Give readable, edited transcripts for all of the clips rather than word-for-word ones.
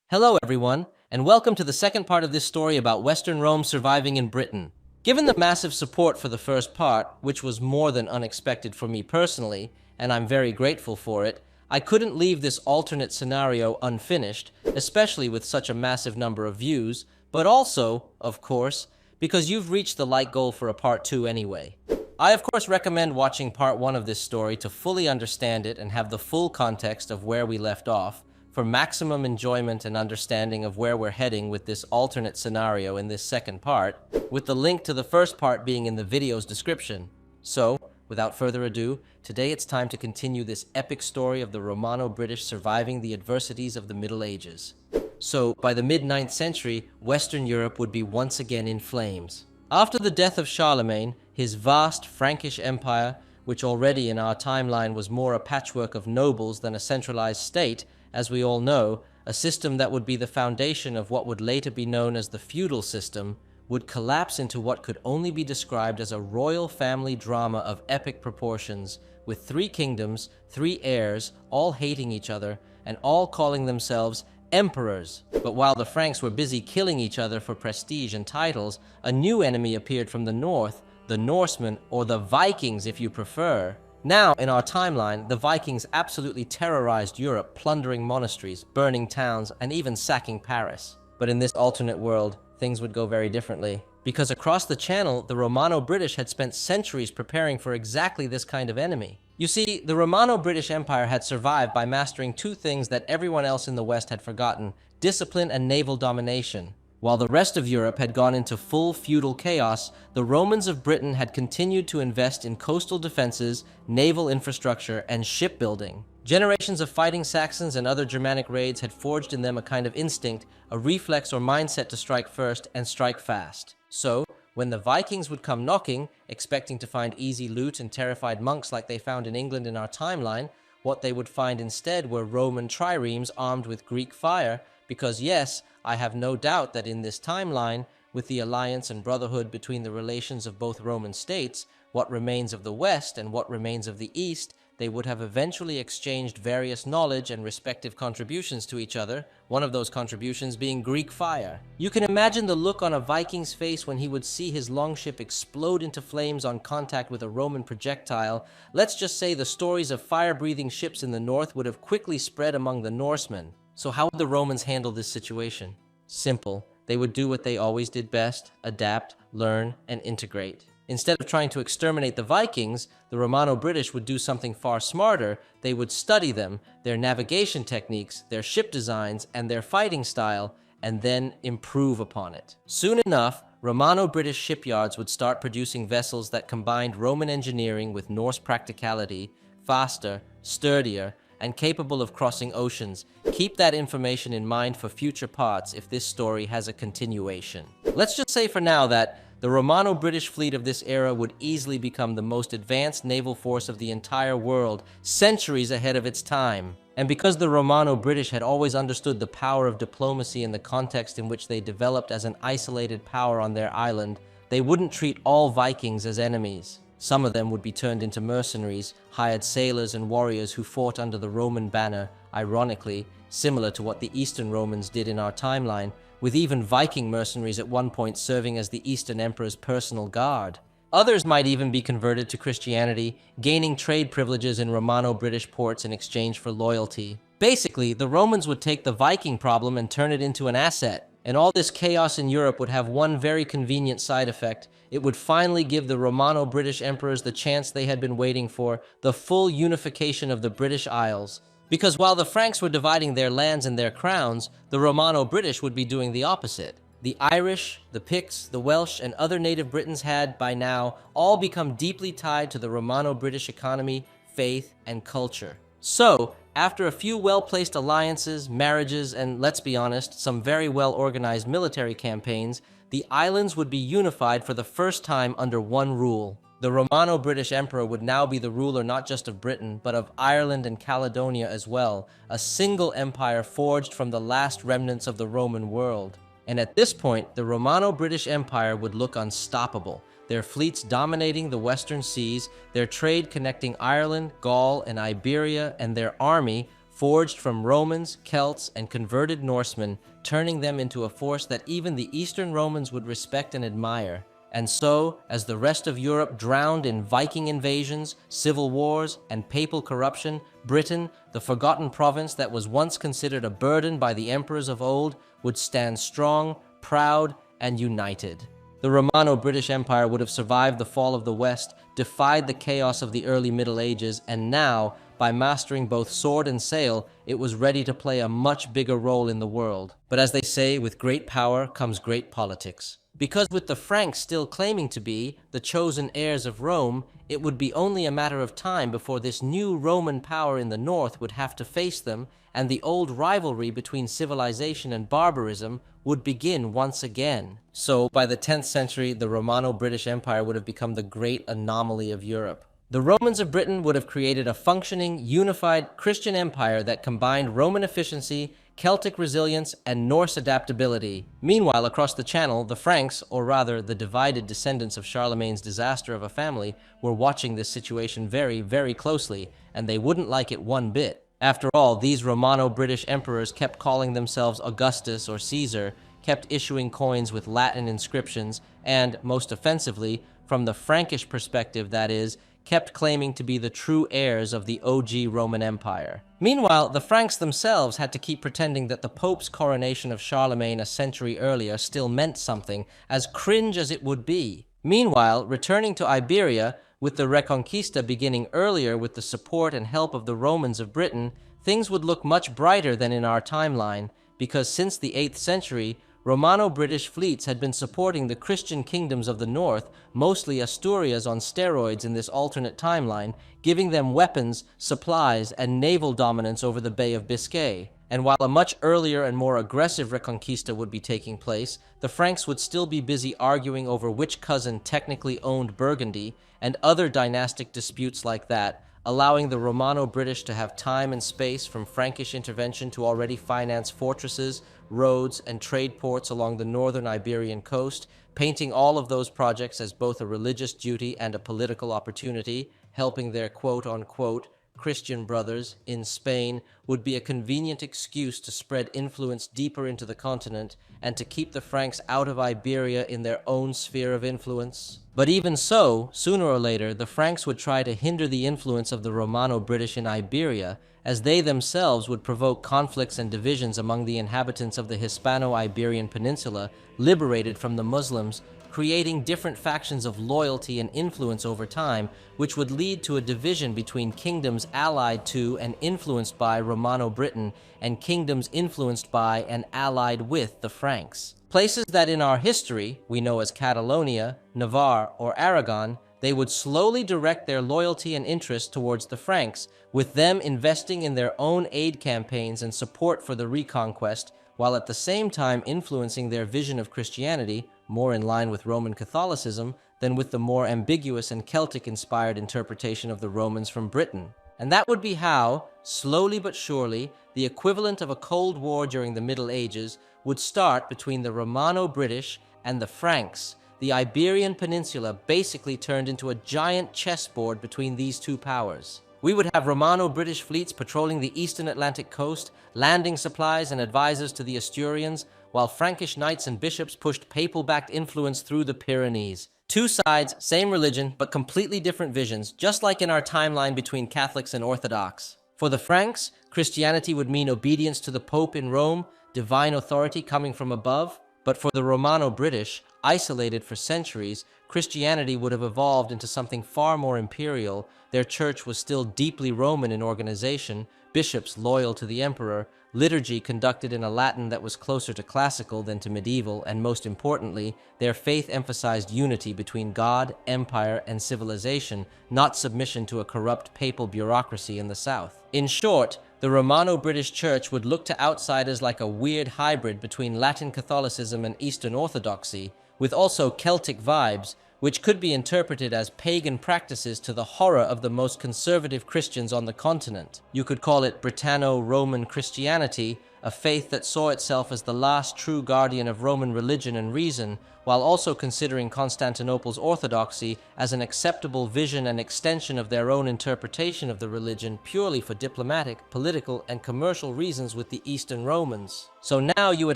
Hello, everyone, and welcome to the second part of this story about Western Rome surviving in Britain. Given the massive support for the first part, which was more than unexpected for me personally, and I'm very grateful for it, I couldn't leave this alternate scenario unfinished, especially with such a massive number of views, but also, of course, because you've reached the like goal for a part 2 anyway. I of course recommend watching part 1 of this story to fully understand it and have the full context of where we left off, for maximum enjoyment and understanding of where we're heading with this alternate scenario in this second part, with the link to the first part being in the video's description. So, without further ado, today it's time to continue this epic story of the Romano-British surviving the adversities of the Middle Ages. So, by the mid-9th century, Western Europe would be once again in flames. After the death of Charlemagne, his vast Frankish empire, which already in our timeline was more a patchwork of nobles than a centralized state, as we all know, a system that would be the foundation of what would later be known as the feudal system, would collapse into what could only be described as a royal family drama of epic proportions, with 3 kingdoms, 3 heirs, all hating each other, and all calling themselves emperors. But while the Franks were busy killing each other for prestige and titles, a new enemy appeared from the north, the Norsemen, or the Vikings if you prefer. Now, in our timeline, the Vikings absolutely terrorized Europe, plundering monasteries, burning towns, and even sacking Paris. But in this alternate world, things would go very differently. Because across the Channel, the Romano-British had spent centuries preparing for exactly this kind of enemy. You see, the Romano-British Empire had survived by mastering 2 things that everyone else in the West had forgotten: discipline and naval domination. While the rest of Europe had gone into full feudal chaos, the Romans of Britain had continued to invest in coastal defenses, naval infrastructure, and shipbuilding. Generations of fighting Saxons and other Germanic raids had forged in them a kind of instinct, a reflex or mindset to strike first and strike fast. So, when the Vikings would come knocking, expecting to find easy loot and terrified monks like they found in England in our timeline, what they would find instead were Roman triremes armed with Greek fire, because yes, I have no doubt that in this timeline, with the alliance and brotherhood between the relations of both Roman states, what remains of the West and what remains of the East, they would have eventually exchanged various knowledge and respective contributions to each other, one of those contributions being Greek fire. You can imagine the look on a Viking's face when he would see his longship explode into flames on contact with a Roman projectile. Let's just say the stories of fire-breathing ships in the north would have quickly spread among the Norsemen. So how would the Romans handle this situation? Simple. They would do what they always did best: adapt, learn, and integrate. Instead of trying to exterminate the Vikings, the Romano-British would do something far smarter. They would study them, their navigation techniques, their ship designs, and their fighting style, and then improve upon it. Soon enough, Romano-British shipyards would start producing vessels that combined Roman engineering with Norse practicality, faster, sturdier, and capable of crossing oceans. Keep that information in mind for future parts if this story has a continuation. Let's just say for now that the Romano-British fleet of this era would easily become the most advanced naval force of the entire world, centuries ahead of its time. And because the Romano-British had always understood the power of diplomacy in the context in which they developed as an isolated power on their island, they wouldn't treat all Vikings as enemies. Some of them would be turned into mercenaries, hired sailors and warriors who fought under the Roman banner, ironically, similar to what the Eastern Romans did in our timeline, with even Viking mercenaries at one point serving as the Eastern Emperor's personal guard. Others might even be converted to Christianity, gaining trade privileges in Romano-British ports in exchange for loyalty. Basically, the Romans would take the Viking problem and turn it into an asset. And all this chaos in Europe would have one very convenient side effect. It would finally give the Romano-British emperors the chance they had been waiting for: the full unification of the British Isles. Because while the Franks were dividing their lands and their crowns, the Romano-British would be doing the opposite. The Irish, the Picts, the Welsh, and other native Britons had, by now, all become deeply tied to the Romano-British economy, faith, and culture. So, after a few well-placed alliances, marriages, and, let's be honest, some very well-organized military campaigns, the islands would be unified for the first time under one rule. The Romano-British Emperor would now be the ruler not just of Britain, but of Ireland and Caledonia as well, a single empire forged from the last remnants of the Roman world. And at this point, the Romano-British Empire would look unstoppable, their fleets dominating the western seas, their trade connecting Ireland, Gaul, and Iberia, and their army, forged from Romans, Celts, and converted Norsemen, turning them into a force that even the Eastern Romans would respect and admire. And so, as the rest of Europe drowned in Viking invasions, civil wars, and papal corruption, Britain, the forgotten province that was once considered a burden by the emperors of old, would stand strong, proud, and united. The Romano-British Empire would have survived the fall of the West, defied the chaos of the early Middle Ages, and now, by mastering both sword and sail, it was ready to play a much bigger role in the world. But as they say, with great power comes great politics. Because with the Franks still claiming to be the chosen heirs of Rome, it would be only a matter of time before this new Roman power in the north would have to face them, and the old rivalry between civilization and barbarism would begin once again. So, by the 10th century, the Romano-British Empire would have become the great anomaly of Europe. The Romans of Britain would have created a functioning, unified Christian empire that combined Roman efficiency, Celtic resilience, and Norse adaptability. Meanwhile, across the Channel, the Franks, or rather the divided descendants of Charlemagne's disaster of a family, were watching this situation very, very closely, and they wouldn't like it one bit. After all, these Romano-British emperors kept calling themselves Augustus or Caesar, kept issuing coins with Latin inscriptions, and, most offensively, from the Frankish perspective that is, kept claiming to be the true heirs of the OG Roman Empire. Meanwhile, the Franks themselves had to keep pretending that the Pope's coronation of Charlemagne a century earlier still meant something, as cringe as it would be. Meanwhile, returning to Iberia, with the Reconquista beginning earlier with the support and help of the Romans of Britain, things would look much brighter than in our timeline, because since the 8th century, Romano-British fleets had been supporting the Christian kingdoms of the north, mostly Asturias on steroids in this alternate timeline, giving them weapons, supplies, and naval dominance over the Bay of Biscay. And while a much earlier and more aggressive Reconquista would be taking place, the Franks would still be busy arguing over which cousin technically owned Burgundy, and other dynastic disputes like that, allowing the Romano-British to have time and space from Frankish intervention to already finance fortresses, roads, and trade ports along the northern Iberian coast, painting all of those projects as both a religious duty and a political opportunity, helping their quote-unquote Christian brothers in Spain would be a convenient excuse to spread influence deeper into the continent and to keep the Franks out of Iberia in their own sphere of influence. But even so, sooner or later, the Franks would try to hinder the influence of the Romano-British in Iberia, as they themselves would provoke conflicts and divisions among the inhabitants of the Hispano-Iberian Peninsula, liberated from the Muslims, creating different factions of loyalty and influence over time, which would lead to a division between kingdoms allied to and influenced by Romano-Britain and kingdoms influenced by and allied with the Franks. Places that in our history we know as Catalonia, Navarre, or Aragon, they would slowly direct their loyalty and interest towards the Franks, with them investing in their own aid campaigns and support for the reconquest, while at the same time influencing their vision of Christianity, more in line with Roman Catholicism than with the more ambiguous and Celtic-inspired interpretation of the Romans from Britain. And that would be how, slowly but surely, the equivalent of a Cold War during the Middle Ages would start between the Romano-British and the Franks. The Iberian Peninsula basically turned into a giant chessboard between these two powers. We would have Romano-British fleets patrolling the eastern Atlantic coast, landing supplies and advisors to the Asturians, while Frankish knights and bishops pushed papal-backed influence through the Pyrenees. Two sides, same religion, but completely different visions, just like in our timeline between Catholics and Orthodox. For the Franks, Christianity would mean obedience to the Pope in Rome, divine authority coming from above. But for the Romano-British, isolated for centuries, Christianity would have evolved into something far more imperial. Their church was still deeply Roman in organization, bishops loyal to the emperor, liturgy conducted in a Latin that was closer to classical than to medieval, and most importantly, their faith emphasized unity between God, empire, and civilization, not submission to a corrupt papal bureaucracy in the south. In short, the Romano-British Church would look to outsiders like a weird hybrid between Latin Catholicism and Eastern Orthodoxy, with also Celtic vibes, which could be interpreted as pagan practices to the horror of the most conservative Christians on the continent. You could call it Britanno-Roman Christianity, a faith that saw itself as the last true guardian of Roman religion and reason, while also considering Constantinople's orthodoxy as an acceptable vision and extension of their own interpretation of the religion purely for diplomatic, political, and commercial reasons with the Eastern Romans. So now you would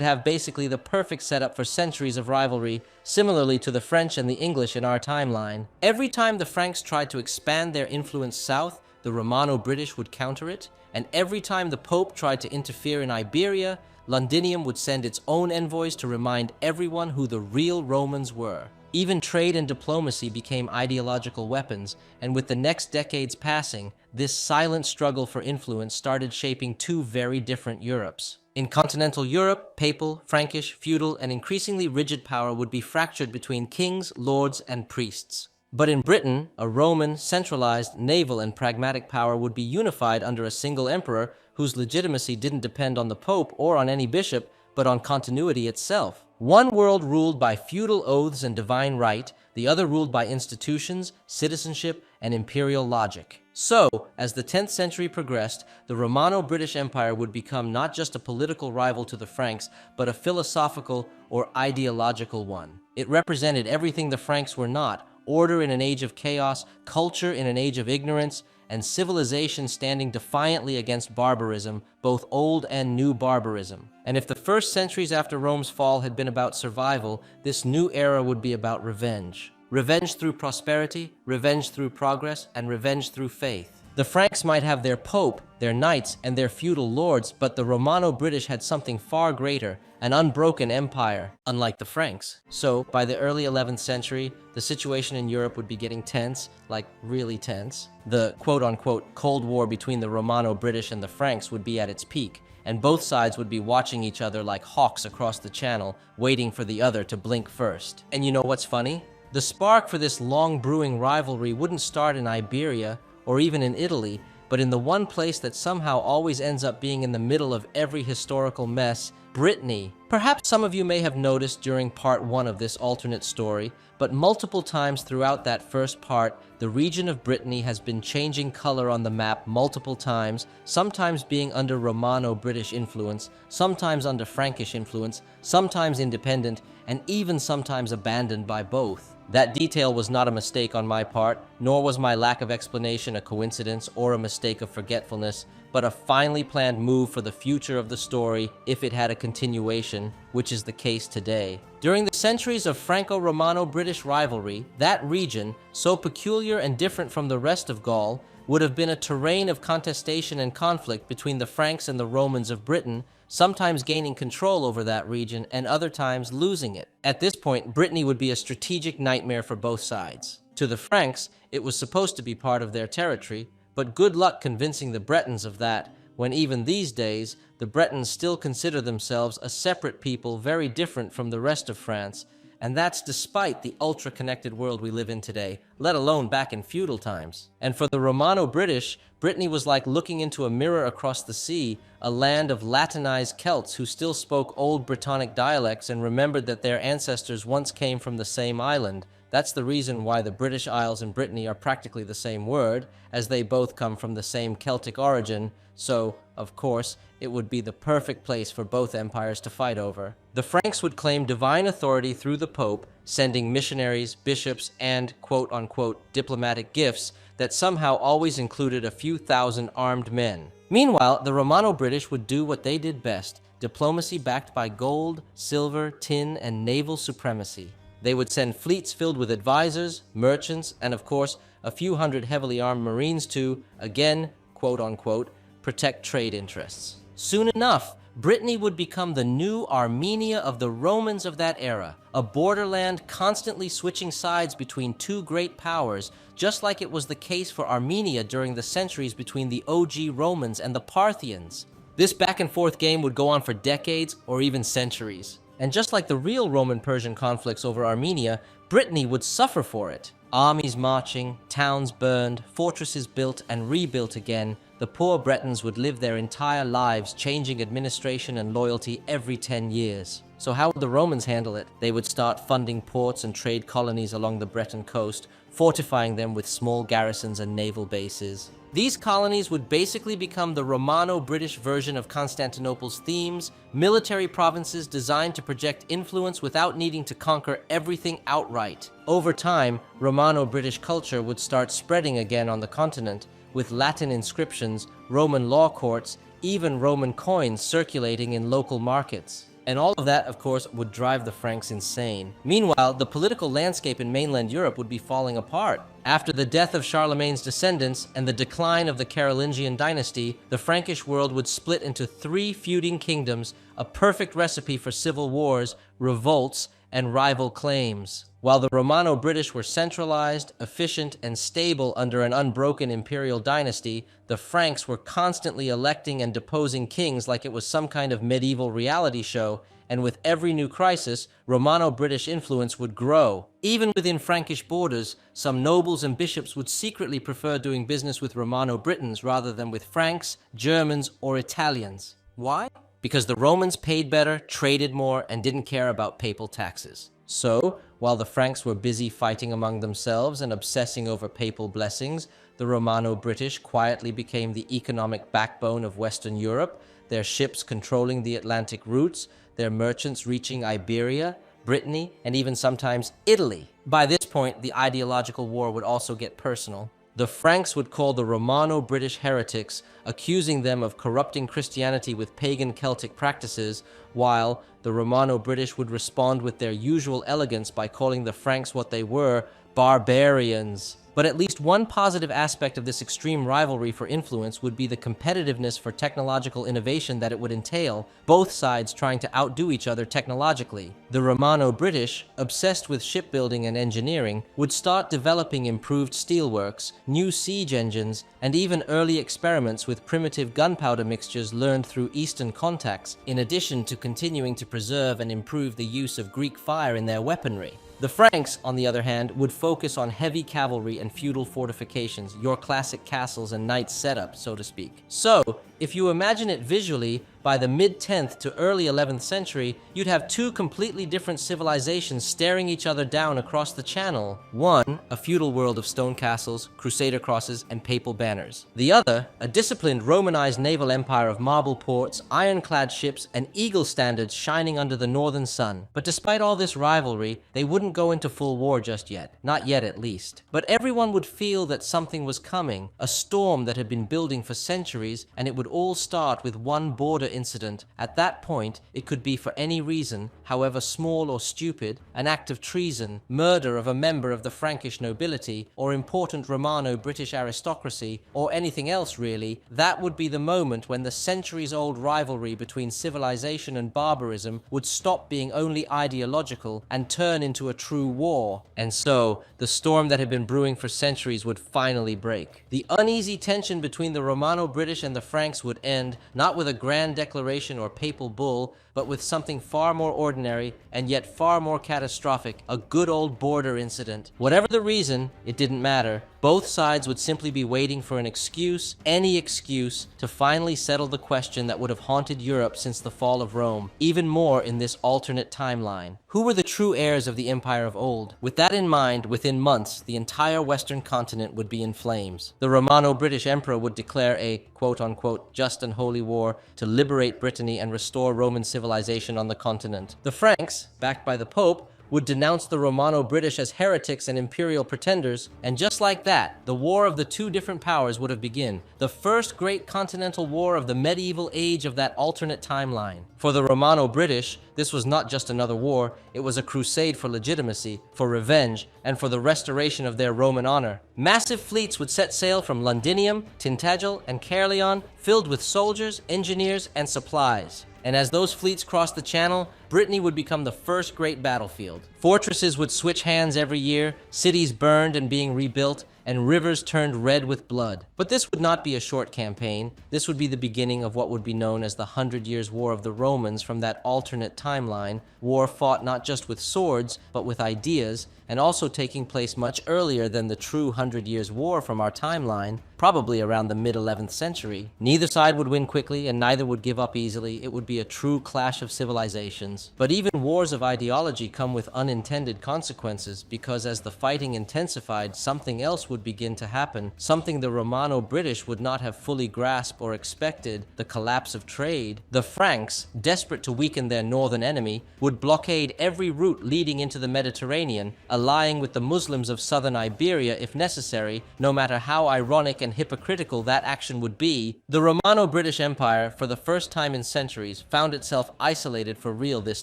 have basically the perfect setup for centuries of rivalry, similarly to the French and the English in our timeline. Every time the Franks tried to expand their influence south, the Romano-British would counter it, and every time the Pope tried to interfere in Iberia, Londinium would send its own envoys to remind everyone who the real Romans were. Even trade and diplomacy became ideological weapons, and with the next decades passing, this silent struggle for influence started shaping two very different Europes. In continental Europe, papal, Frankish, feudal, and increasingly rigid power would be fractured between kings, lords, and priests. But in Britain, a Roman, centralized, naval, and pragmatic power would be unified under a single emperor whose legitimacy didn't depend on the Pope or on any bishop, but on continuity itself. One world ruled by feudal oaths and divine right, the other ruled by institutions, citizenship, and imperial logic. So, as the 10th century progressed, the Romano-British Empire would become not just a political rival to the Franks, but a philosophical or ideological one. It represented everything the Franks were not: order in an age of chaos, culture in an age of ignorance, and civilization standing defiantly against barbarism, both old and new barbarism. And if the first centuries after Rome's fall had been about survival, this new era would be about revenge. Revenge through prosperity, revenge through progress, and revenge through faith. The Franks might have their pope, their knights, and their feudal lords, but the Romano-British had something far greater, an unbroken empire, unlike the Franks. So, by the early 11th century, the situation in Europe would be getting tense, like really tense. The quote-unquote Cold War between the Romano-British and the Franks would be at its peak, and both sides would be watching each other like hawks across the channel, waiting for the other to blink first. And you know what's funny? The spark for this long-brewing rivalry wouldn't start in Iberia, or even in Italy, but in the one place that somehow always ends up being in the middle of every historical mess, Brittany. Perhaps some of you may have noticed during part 1 of this alternate story, but multiple times throughout that first part, the region of Brittany has been changing color on the map multiple times, sometimes being under Romano-British influence, sometimes under Frankish influence, sometimes independent, and even sometimes abandoned by both. That detail was not a mistake on my part, nor was my lack of explanation a coincidence or a mistake of forgetfulness, but a finely planned move for the future of the story if it had a continuation, which is the case today. During the centuries of Franco-Romano-British rivalry, that region, so peculiar and different from the rest of Gaul, would have been a terrain of contestation and conflict between the Franks and the Romans of Britain, sometimes gaining control over that region and other times losing it. At this point, Brittany would be a strategic nightmare for both sides. To the Franks, it was supposed to be part of their territory, but good luck convincing the Bretons of that, when even these days, the Bretons still consider themselves a separate people very different from the rest of France, and that's despite the ultra-connected world we live in today, let alone back in feudal times. And for the Romano-British, Brittany was like looking into a mirror across the sea, a land of Latinized Celts who still spoke old Brittonic dialects and remembered that their ancestors once came from the same island. That's the reason why the British Isles and Brittany are practically the same word, as they both come from the same Celtic origin, so, of course, it would be the perfect place for both empires to fight over. The Franks would claim divine authority through the Pope, sending missionaries, bishops, and quote-unquote diplomatic gifts that somehow always included a few thousand armed men. Meanwhile, the Romano-British would do what they did best: diplomacy backed by gold, silver, tin, and naval supremacy. They would send fleets filled with advisors, merchants, and of course, a few hundred heavily armed Marines to, again, quote-unquote, protect trade interests. Soon enough, Brittany would become the new Armenia of the Romans of that era, a borderland constantly switching sides between two great powers, just like it was the case for Armenia during the centuries between the OG Romans and the Parthians. This back-and-forth game would go on for decades or even centuries. And just like the real Roman-Persian conflicts over Armenia, Brittany would suffer for it. Armies marching, towns burned, fortresses built and rebuilt again, the poor Bretons would live their entire lives changing administration and loyalty every 10 years. So how would the Romans handle it? They would start funding ports and trade colonies along the Breton coast, fortifying them with small garrisons and naval bases. These colonies would basically become the Romano-British version of Constantinople's themes, military provinces designed to project influence without needing to conquer everything outright. Over time, Romano-British culture would start spreading again on the continent, with Latin inscriptions, Roman law courts, even Roman coins circulating in local markets. And all of that, of course, would drive the Franks insane. Meanwhile, the political landscape in mainland Europe would be falling apart. After the death of Charlemagne's descendants and the decline of the Carolingian dynasty, the Frankish world would split into 3 feuding kingdoms, a perfect recipe for civil wars, revolts, and rival claims. While the Romano-British were centralized, efficient, and stable under an unbroken imperial dynasty, the Franks were constantly electing and deposing kings like it was some kind of medieval reality show, and with every new crisis, Romano-British influence would grow. Even within Frankish borders, some nobles and bishops would secretly prefer doing business with Romano-Britons rather than with Franks, Germans, or Italians. Why? Because the Romans paid better, traded more, and didn't care about papal taxes. So, while the Franks were busy fighting among themselves and obsessing over papal blessings, the Romano-British quietly became the economic backbone of Western Europe, their ships controlling the Atlantic routes, their merchants reaching Iberia, Brittany, and even sometimes Italy. By this point, the ideological war would also get personal. The Franks would call the Romano-British heretics, accusing them of corrupting Christianity with pagan Celtic practices, while the Romano-British would respond with their usual elegance by calling the Franks what they were, barbarians. But at least one positive aspect of this extreme rivalry for influence would be the competitiveness for technological innovation that it would entail, both sides trying to outdo each other technologically. The Romano-British, obsessed with shipbuilding and engineering, would start developing improved steelworks, new siege engines, and even early experiments with primitive gunpowder mixtures learned through Eastern contacts, in addition to continuing to preserve and improve the use of Greek fire in their weaponry. The Franks, on the other hand, would focus on heavy cavalry and feudal fortifications, your classic castles and knights setup, so to speak. So, if you imagine it visually, by the mid-10th to early 11th century, you'd have 2 completely different civilizations staring each other down across the channel. One, a feudal world of stone castles, crusader crosses, and papal banners. The other, a disciplined Romanized naval empire of marble ports, ironclad ships, and eagle standards shining under the northern sun. But despite all this rivalry, they wouldn't go into full war just yet. Not yet, at least. But everyone would feel that something was coming, a storm that had been building for centuries, and it would all start with one border incident. At that point, it could be for any reason, however small or stupid, an act of treason, murder of a member of the Frankish nobility, or important Romano-British aristocracy, or anything else really. That would be the moment when the centuries-old rivalry between civilization and barbarism would stop being only ideological and turn into a true war. And so, the storm that had been brewing for centuries would finally break. The uneasy tension between the Romano-British and the Franks would end, not with a grand declaration or papal bull, but with something far more ordinary and yet far more catastrophic, a good old border incident. Whatever the reason, it didn't matter. Both sides would simply be waiting for an excuse, any excuse, to finally settle the question that would have haunted Europe since the fall of Rome, even more in this alternate timeline. Who were the true heirs of the empire of old? With that in mind, within months, the entire Western continent would be in flames. The Romano-British emperor would declare a quote-unquote just and holy war to liberate Brittany and restore Roman civilization on the continent. The Franks, backed by the Pope, would denounce the Romano-British as heretics and imperial pretenders, and just like that, the war of the 2 different powers would have begun, the first great continental war of the medieval age of that alternate timeline. For the Romano-British, this was not just another war, it was a crusade for legitimacy, for revenge, and for the restoration of their Roman honor. Massive fleets would set sail from Londinium, Tintagel, and Caerleon, filled with soldiers, engineers, and supplies. And as those fleets crossed the channel, Brittany would become the first great battlefield. Fortresses would switch hands every year, cities burned and being rebuilt, and rivers turned red with blood. But this would not be a short campaign. This would be the beginning of what would be known as the 100 Years' War of the Romans from that alternate timeline, war fought not just with swords, but with ideas, and also taking place much earlier than the true Hundred Years' War from our timeline, probably around the mid-11th century. Neither side would win quickly, and neither would give up easily. It would be a true clash of civilizations. But even wars of ideology come with unintended consequences, because as the fighting intensified, something else would begin to happen, something the Romano-British would not have fully grasped or expected: the collapse of trade. The Franks, desperate to weaken their northern enemy, would blockade every route leading into the Mediterranean, allying with the Muslims of southern Iberia if necessary, no matter how ironic and hypocritical that action would be. The Romano-British Empire, for the first time in centuries, found itself isolated for real this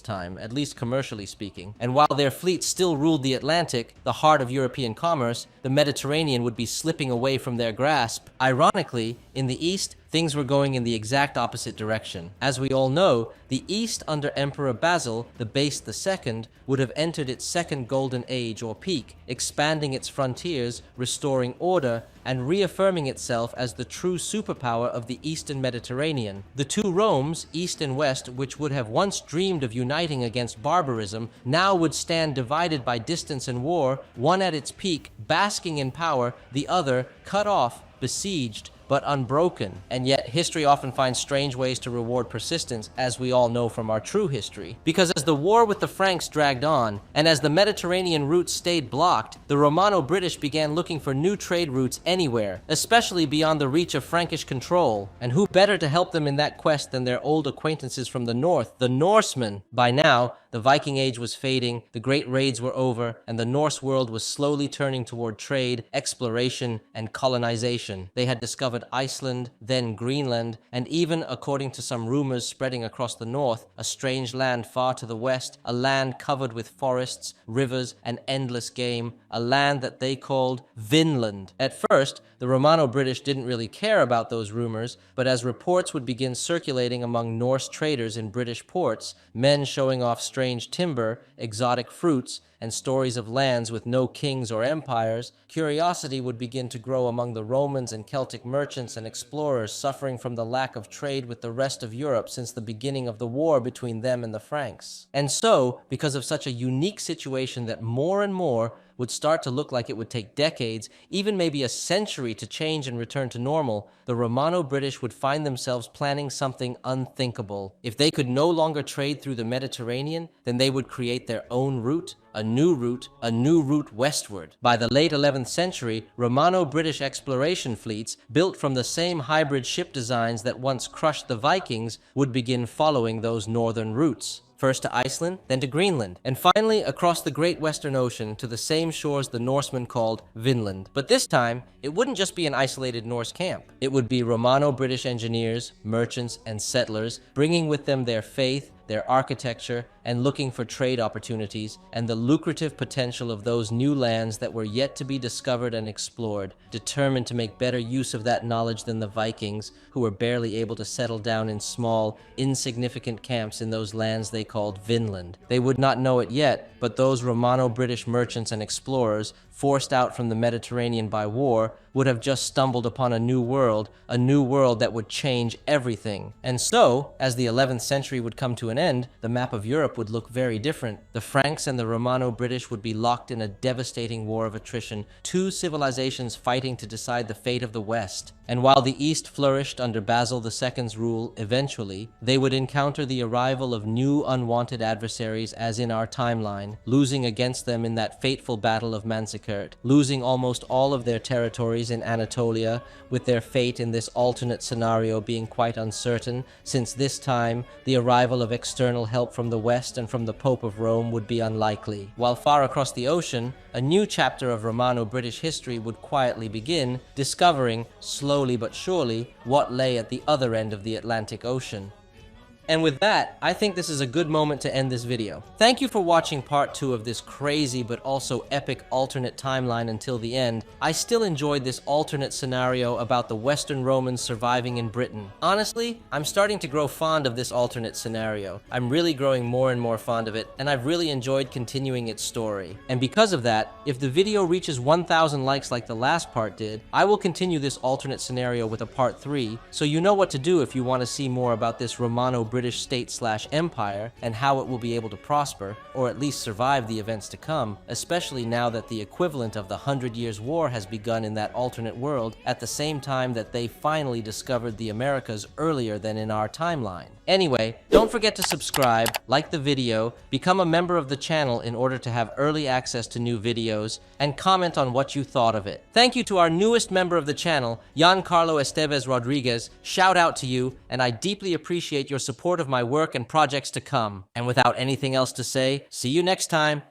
time, at least commercially speaking. And while their fleet still ruled the Atlantic, the heart of European commerce, the Mediterranean would be slipping away from their grasp. Ironically, in the East, things were going in the exact opposite direction. As we all know, the East under Emperor Basil, the Base II, would have entered its second golden age or peak, expanding its frontiers, restoring order, and reaffirming itself as the true superpower of the Eastern Mediterranean. The two Romes, East and West, which would have once dreamed of uniting against barbarism, now would stand divided by distance and war, one at its peak, basking in power, the other cut off, besieged, but unbroken. And yet, history often finds strange ways to reward persistence, as we all know from our true history. Because as the war with the Franks dragged on, and as the Mediterranean routes stayed blocked, the Romano-British began looking for new trade routes anywhere, especially beyond the reach of Frankish control. And who better to help them in that quest than their old acquaintances from the north, the Norsemen? By now, the Viking Age was fading, the great raids were over, and the Norse world was slowly turning toward trade, exploration, and colonization. They had discovered Iceland, then Greenland, and even, according to some rumors spreading across the north, a strange land far to the west, a land covered with forests, rivers, and endless game, a land that they called Vinland. At first, the Romano-British didn't really care about those rumors, but as reports would begin circulating among Norse traders in British ports, men showing off strange timber, exotic fruits, and stories of lands with no kings or empires, curiosity would begin to grow among the Romans and Celtic merchants and explorers suffering from the lack of trade with the rest of Europe since the beginning of the war between them and the Franks. And so, because of such a unique situation that more and more would start to look like it would take decades, even maybe a century, to change and return to normal, the Romano-British would find themselves planning something unthinkable. If they could no longer trade through the Mediterranean, then they would create their own route, a new route westward. By the late 11th century, Romano-British exploration fleets, built from the same hybrid ship designs that once crushed the Vikings, would begin following those northern routes. First to Iceland, then to Greenland, and finally across the Great Western Ocean to the same shores the Norsemen called Vinland. But this time, it wouldn't just be an isolated Norse camp. It would be Romano-British engineers, merchants, and settlers, bringing with them their faith, their architecture, and looking for trade opportunities, and the lucrative potential of those new lands that were yet to be discovered and explored, determined to make better use of that knowledge than the Vikings, who were barely able to settle down in small, insignificant camps in those lands they called Vinland. They would not know it yet, but those Romano-British merchants and explorers, forced out from the Mediterranean by war, would have just stumbled upon a new world that would change everything. And so, as the 11th century would come to an end, the map of Europe would look very different. The Franks and the Romano-British would be locked in a devastating war of attrition, two civilizations fighting to decide the fate of the West. And while the East flourished under Basil II's rule, eventually, they would encounter the arrival of new unwanted adversaries as in our timeline, losing against them in that fateful battle of Manzikert, losing almost all of their territories in Anatolia, with their fate in this alternate scenario being quite uncertain, since this time the arrival of external help from the West and from the Pope of Rome would be unlikely. While far across the ocean, a new chapter of Romano-British history would quietly begin, discovering, slowly but surely, what lay at the other end of the Atlantic Ocean. And with that, I think this is a good moment to end this video. Thank you for watching part 2 of this crazy but also epic alternate timeline until the end. I still enjoyed this alternate scenario about the Western Romans surviving in Britain. Honestly, I'm starting to grow fond of this alternate scenario. I'm really growing more and more fond of it, and I've really enjoyed continuing its story. And because of that, if the video reaches 1,000 likes like the last part did, I will continue this alternate scenario with a part 3, so you know what to do if you want to see more about this Romano-British British state/empire and how it will be able to prosper, or at least survive the events to come, especially now that the equivalent of the 100 Years' War has begun in that alternate world at the same time that they finally discovered the Americas earlier than in our timeline. Anyway, don't forget to subscribe, like the video, become a member of the channel in order to have early access to new videos, and comment on what you thought of it. Thank you to our newest member of the channel, Giancarlo Esteves Rodriguez. Shout out to you, and I deeply appreciate your support of my work and projects to come. And without anything else to say, see you next time.